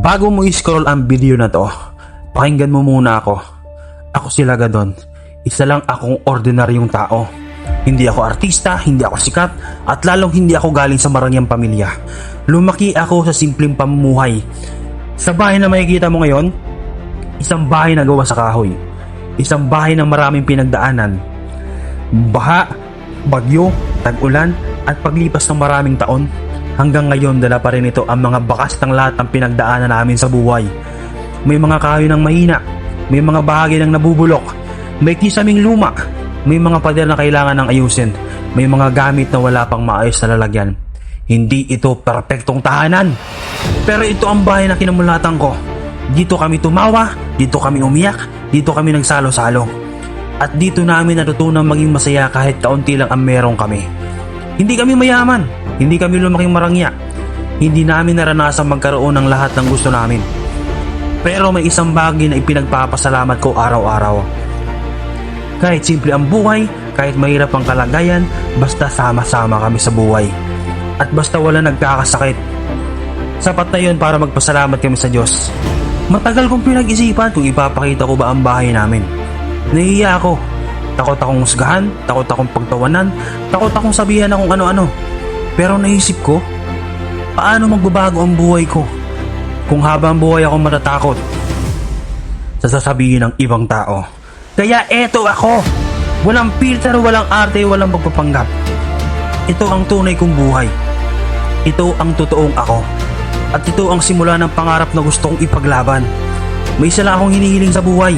Bago mo i-scroll ang video na to, pakinggan mo muna ako. Ako si Lagadon. Isa lang akong ordinaryong tao. Hindi ako artista, hindi ako sikat, at lalong hindi ako galing sa marangyang pamilya. Lumaki ako sa simpleng pamumuhay. Sa bahay na makikita mo ngayon, isang bahay na gawa sa kahoy. Isang bahay na maraming pinagdaanan. Baha, bagyo, tag-ulan, at paglipas ng maraming taon, hanggang ngayon dala pa rin ito ang mga bakas ng lahat ng pinagdaanan namin sa buhay. May mga kahoy ng mahina, may mga bahagi ng nabubulok, may kisaming luma, may mga pader na kailangan ng ayusin, may mga gamit na wala pang maayos na lalagyan. Hindi ito perpektong tahanan, pero ito ang bahay na kinamulatan ko. Dito kami tumawa, dito kami umiyak, dito kami nagsalo-salo. At dito namin natutunang maging masaya kahit kaunti lang ang meron kami. Hindi kami mayaman, hindi kami lumaking marangya, hindi namin naranasan magkaroon ng lahat ng gusto namin. Pero may isang bagay na ipinagpapasalamat ko araw-araw. Kahit simple ang buhay, kahit mahirap ang kalagayan, basta sama-sama kami sa buhay. At basta wala nagkakasakit, sapat na yun para magpasalamat kami sa Diyos. Matagal kong pinag-isipan kung ipapakita ko ba ang bahay namin. Nahihiya ako. Takot akong husgahan, takot akong pagtawanan, takot akong sabihan akong ano-ano. Pero naisip ko, paano magbabago ang buhay ko kung habang buhay ako matatakot sa sasabihin ng ibang tao. Kaya eto ako, walang filter, walang arte, walang pagpapanggap. Ito ang tunay kong buhay. Ito ang totoong ako. At ito ang simula ng pangarap na gusto kong ipaglaban. May isa lang akong hinihiling sa buhay.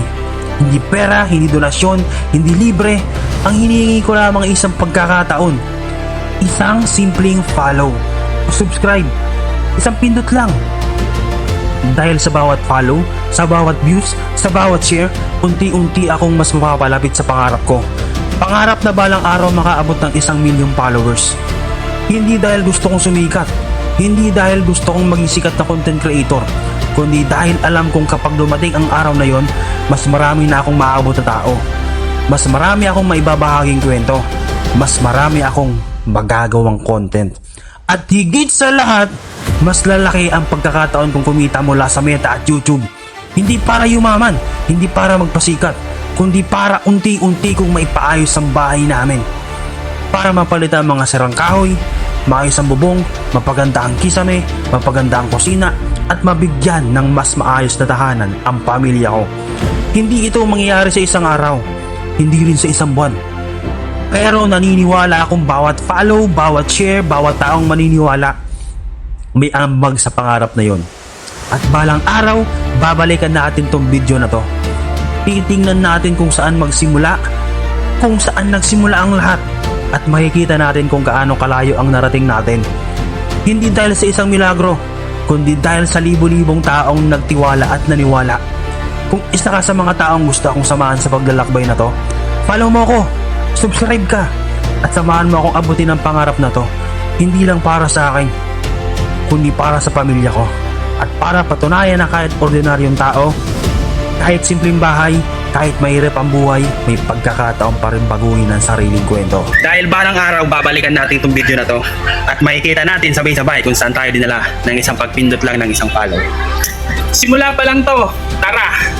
Hindi pera, hindi donasyon, hindi libre. Ang hinihingi ko lamang isang pagkakataon. Isang simpleng follow o subscribe. Isang pindot lang. Dahil sa bawat follow, sa bawat views, sa bawat share, unti-unti akong mas mapapalapit sa pangarap ko. Pangarap na balang araw makaabot ng 1,000,000 followers. Hindi dahil gusto kong sumikat, hindi dahil gusto kong maging sikat na content creator, kundi dahil alam kong kapag dumating ang araw na yon, mas marami na akong maaabot na tao. Mas marami akong maibabahaging kwento. Mas marami akong magagawang content. At higit sa lahat, mas lalaki ang pagkakataon kong kumita mula sa Meta at YouTube. Hindi para yumaman, hindi para magpasikat, kundi para unti-unti kong maipaayos ang bahay namin. Para mapalitan ang mga sirang kahoy, maayos ang bubong, mapaganda ang kisame, mapaganda ang kusina, at mabigyan ng mas maayos na tahanan ang pamilya ko. Hindi ito mangyayari sa isang araw, hindi rin sa isang buwan. Pero naniniwala akong bawat follow, bawat share, bawat taong maniniwala, may ambag sa pangarap na yon. At balang araw, babalikan natin tong video na to. Titingnan natin kung saan magsimula, kung saan nagsimula ang lahat, at makikita natin kung gaano kalayo ang narating natin. Hindi dahil sa isang milagro, kundi dahil sa libo-libong taong nagtiwala at naniwala. Kung isa ka sa mga taong gusto akong samahan sa paglalakbay na to, follow mo ako, subscribe ka, at samahan mo akong abutin ang pangarap na to. Hindi lang para sa akin, kundi para sa pamilya ko. At para patunayan na kahit ordinaryong tao, kahit simpleng bahay, kahit mahirap ang buhay, may pagkakataon pa rin baguhin ang sariling kwento. Dahil balang araw, babalikan natin itong video na to at makikita natin sabay-sabay kung saan tayo dinala ng isang pagpindot lang ng isang follow. Simula pa lang to, tara!